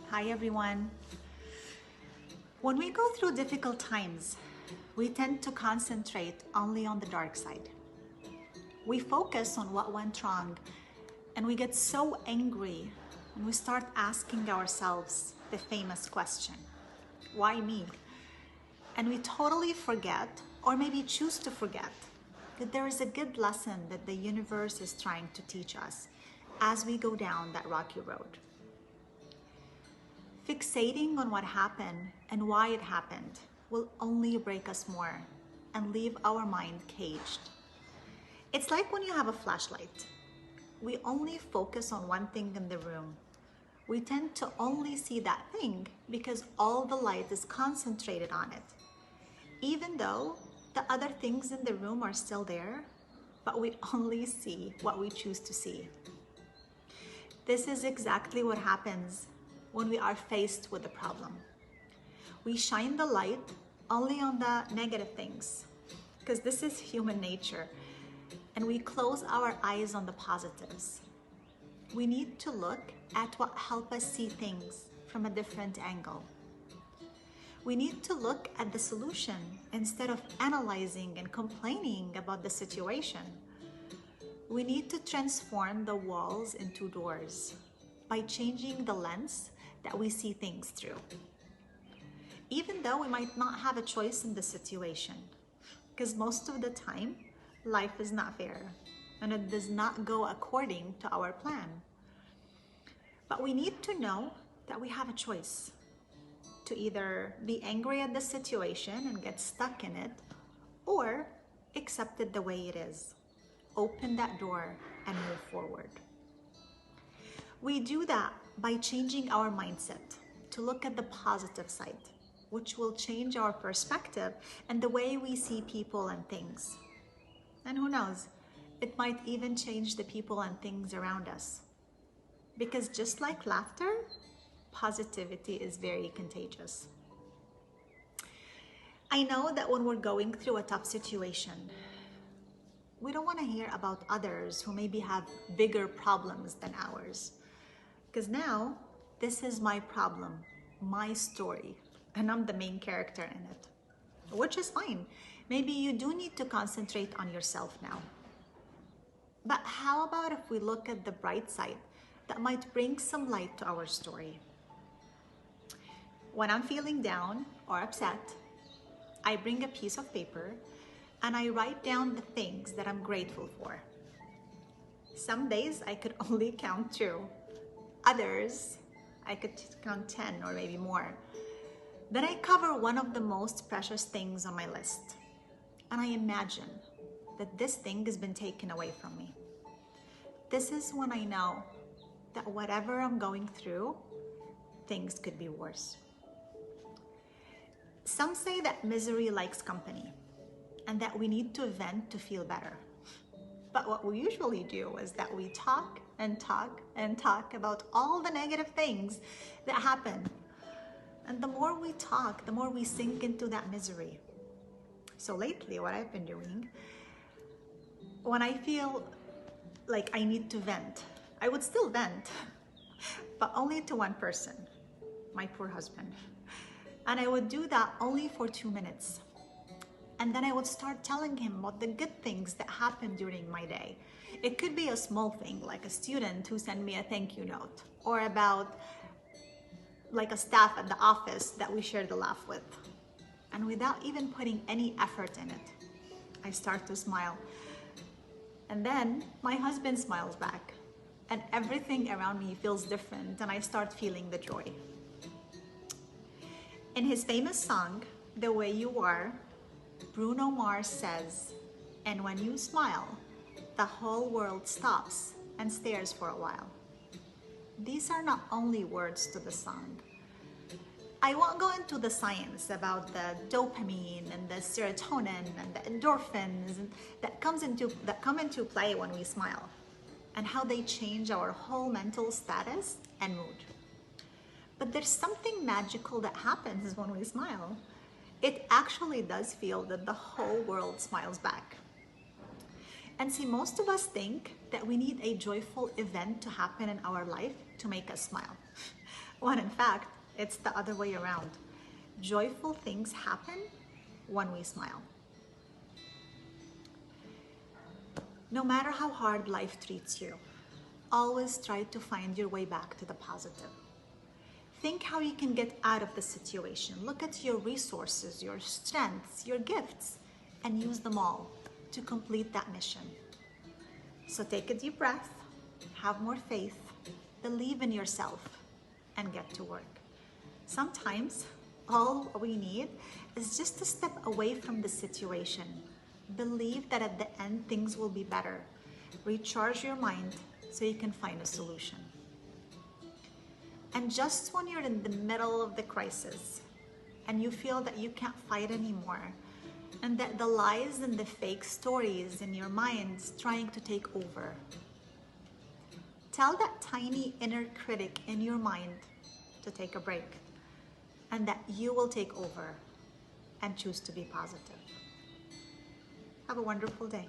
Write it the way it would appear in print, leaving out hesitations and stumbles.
Hi everyone. When we go through difficult times, we tend to concentrate only on the dark side. We focus on what went wrong and we get so angry and we start asking ourselves the famous question, why me? And we totally forget, or maybe choose to forget, that there is a good lesson that the universe is trying to teach us as we go down that rocky road. Fixating on what happened and why it happened will only break us more and leave our mind caged. It's like when you have a flashlight. We only focus on one thing in the room. We tend to only see that thing because all the light is concentrated on it. Even though the other things in the room are still there, but we only see what we choose to see. This is exactly what happens when we are faced with a problem. We shine the light only on the negative things, because this is human nature, and we close our eyes on the positives. We need to look at what helps us see things from a different angle. We need to look at the solution instead of analyzing and complaining about the situation. We need to transform the walls into doors by changing the lens that we see things through. Even though we might not have a choice in the situation, because most of the time, life is not fair and it does not go according to our plan. But we need to know that we have a choice to either be angry at the situation and get stuck in it, or accept it the way it is. Open that door and move forward. We do that by changing our mindset to look at the positive side, which will change our perspective and the way we see people and things. And who knows, it might even change the people and things around us. Because just like laughter, positivity is very contagious. I know that when we're going through a tough situation, we don't want to hear about others who maybe have bigger problems than ours. Because now, this is my problem, my story, and I'm the main character in it, which is fine. Maybe you do need to concentrate on yourself now. But how about if we look at the bright side that might bring some light to our story? When I'm feeling down or upset, I bring a piece of paper and I write down the things that I'm grateful for. Some days I could only count 2. Others, I could count 10 or maybe more. Then I cover one of the most precious things on my list. And I imagine that this thing has been taken away from me. This is when I know that whatever I'm going through, things could be worse. Some say that misery likes company and that we need to vent to feel better. But what we usually do is that we talk and talk and talk about all the negative things that happen. And the more we talk, the more we sink into that misery. So lately, what I've been doing, when I feel like I need to vent, I would still vent, but only to one person, my poor husband. And I would do that only for 2 minutes. And then I would start telling him about the good things that happened during my day. It could be a small thing, like a student who sent me a thank you note, or about like a staff at the office that we shared a laugh with. And without even putting any effort in it, I start to smile. And then my husband smiles back, and everything around me feels different, and I start feeling the joy. In his famous song, The Way You Are, Bruno Mars says, "And when you smile, the whole world stops and stares for a while." These are not only words to the song. I won't go into the science about the dopamine and the serotonin and the endorphins that come into play when we smile, and how they change our whole mental status and mood. But there's something magical that happens when we smile. It actually does feel that the whole world smiles back. And see, most of us think that we need a joyful event to happen in our life to make us smile. When in fact, it's the other way around. Joyful things happen when we smile. No matter how hard life treats you, always try to find your way back to the positive. Think how you can get out of the situation. Look at your resources, your strengths, your gifts, and use them all to complete that mission. So take a deep breath, have more faith, believe in yourself, and get to work. Sometimes all we need is just to step away from the situation. Believe that at the end things will be better. Recharge your mind so you can find a solution. And just when you're in the middle of the crisis and you feel that you can't fight anymore, and that the lies and the fake stories in your mind trying to take over, tell that tiny inner critic in your mind to take a break, and that you will take over and choose to be positive. Have a wonderful day.